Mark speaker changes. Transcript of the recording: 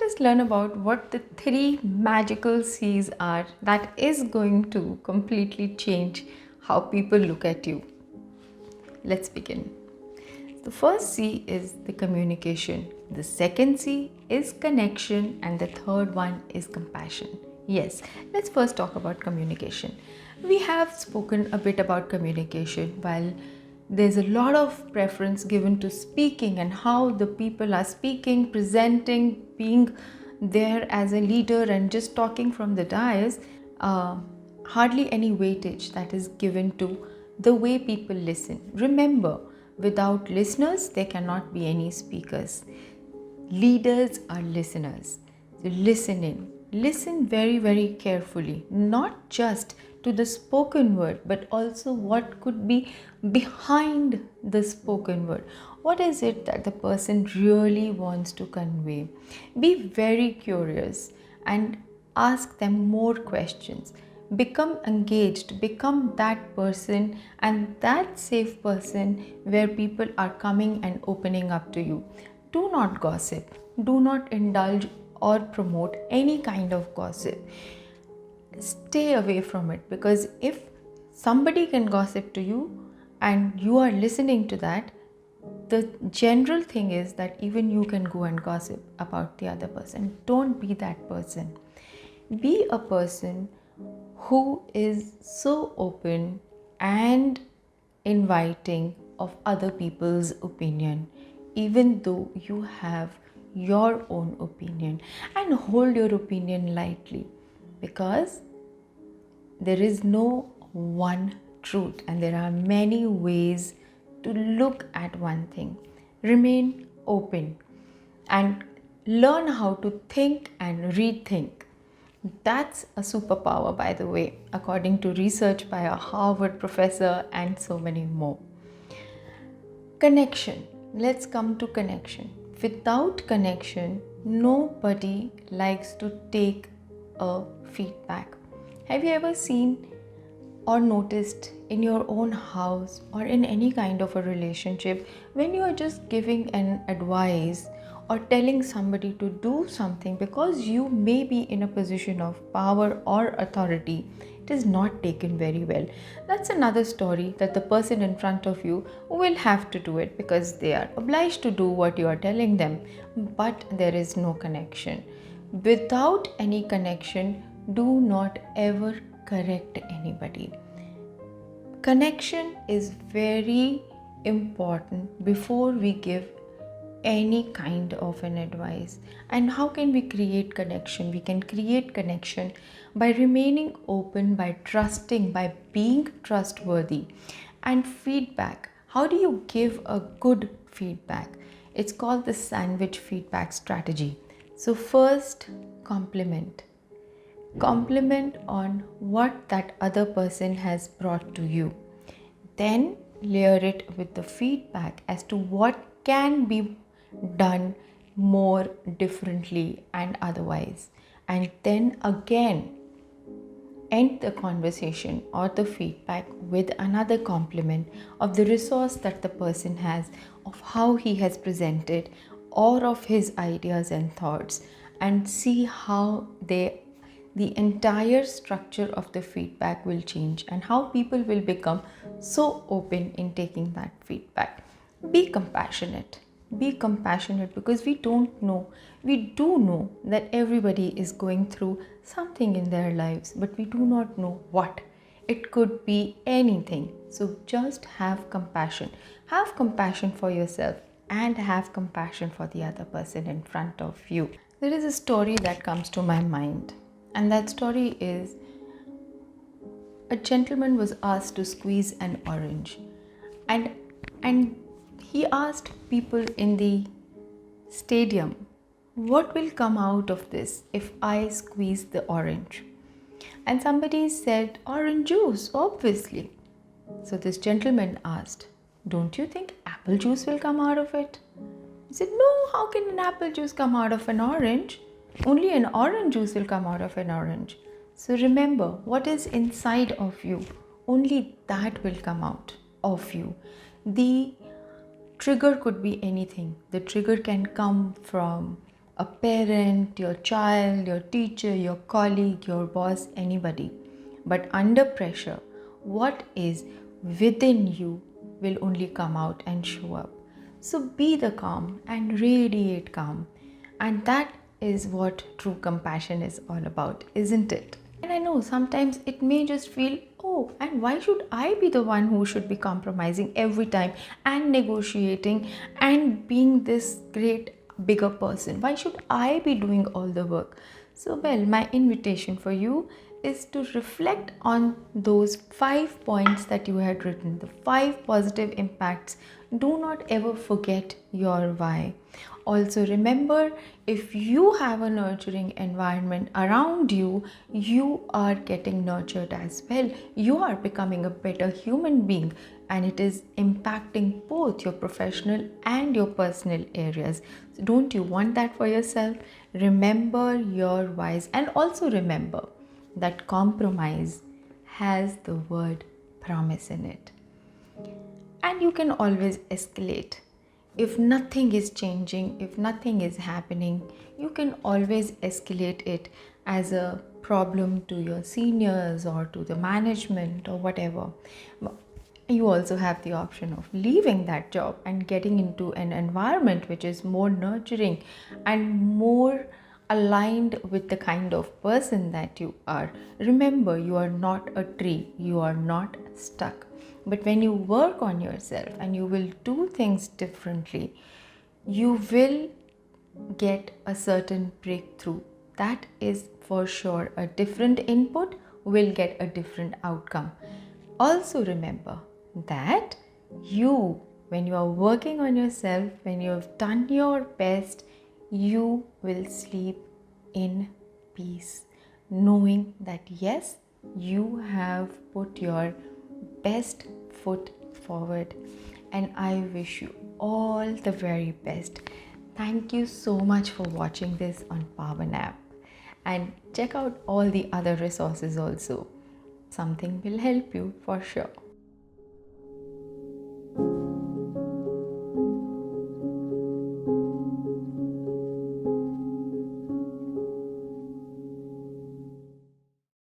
Speaker 1: us learn about what the three magical C's are that is going to completely change how people look at you. Let's begin. The first C is the communication, the second C is connection, and the third one is compassion. Yes, let's first talk about communication. We have spoken a bit about communication while there's a lot of preference given to speaking and how the people are speaking, presenting, being there as a leader and just talking from the dais. Hardly any weightage that is given to the way people listen. Remember, without listeners, there cannot be any speakers. Leaders are listeners. So listen in. Listen very, very carefully, not just to the spoken word, but also what could be behind the spoken word. What is it that the person really wants to convey? Be very curious and ask them more questions. Become engaged, become that person and that safe person where people are coming and opening up to you. Do not gossip, do not indulge or promote any kind of gossip. Stay away from it, because if somebody can gossip to you and you are listening to that, the general thing is that even you can go and gossip about the other person. Don't be that person. Be a person who is so open and inviting of other people's opinion, even though you have your own opinion, and hold your opinion lightly, because there is no one truth and there are many ways to look at one thing. Remain open and learn how to think and rethink. That's a superpower, by the way, according to research by a Harvard professor and so many more. Connection. Let's come to connection. Without connection, nobody likes to take a feedback. Have you ever seen or noticed in your own house or in any kind of a relationship, when you are just giving an advice or telling somebody to do something because you may be in a position of power or authority, it is not taken very well. That's another story, that the person in front of you will have to do it because they are obliged to do what you are telling them, but there is no connection. Without any connection, do not ever correct anybody. Connection is very important before we give any kind of an advice. And how can we create connection? We can create connection by remaining open, by trusting, by being trustworthy. And feedback, how do you give a good feedback? It's called the sandwich feedback strategy. So first, compliment on what that other person has brought to you. Then layer it with the feedback as to what can be done more differently and otherwise. And then again, end the conversation or the feedback with another compliment of the resource that the person has, of how he has presented, or of his ideas and thoughts, and see how the entire structure of the feedback will change and how people will become so open in taking that feedback. Be compassionate. Be compassionate, because we do know that everybody is going through something in their lives, but we do not know what. It could be anything. So just have compassion. Have compassion for yourself and have compassion for the other person in front of you. There is a story that comes to my mind, and that story is, a gentleman was asked to squeeze an orange, and he asked people in the stadium, what will come out of this if I squeeze the orange? And somebody said, orange juice, obviously. So this gentleman asked, don't you think apple juice will come out of it? He said, no, how can an apple juice come out of an orange? Only an orange juice will come out of an orange. So remember, what is inside of you, only that will come out of you. The trigger could be anything. The trigger can come from a parent, your child, your teacher, your colleague, your boss, anybody. But under pressure, what is within you will only come out and show up. So be the calm and radiate calm. And that is what true compassion is all about, isn't it? And I know sometimes it may just feel, oh, and why should I be the one who should be compromising every time and negotiating and being this great bigger person? Why should I be doing all the work? So, well, my invitation for you is to reflect on those 5 points that you had written, the 5 positive impacts. Do not ever forget your why. Also, remember, if you have a nurturing environment around you, you are getting nurtured as well. You are becoming a better human being, and it is impacting both your professional and your personal areas. So don't you want that for yourself? Remember your whys, and also remember that compromise has the word promise in it. And you can always escalate. If nothing is changing, if nothing is happening, you can always escalate it as a problem to your seniors or to the management or whatever. You also have the option of leaving that job and getting into an environment which is more nurturing and more aligned with the kind of person that you are. Remember, you are not a tree, you are not stuck. But when you work on yourself and you will do things differently, you will get a certain breakthrough. That is for sure. A different input will get a different outcome. Also remember that when you are working on yourself, when you have done your best, you will sleep in peace, knowing that yes, you have put your best foot forward. And I wish you all the very best. Thank you so much for watching this on Power Nap, and check out all the other resources also. Something will help you for sure.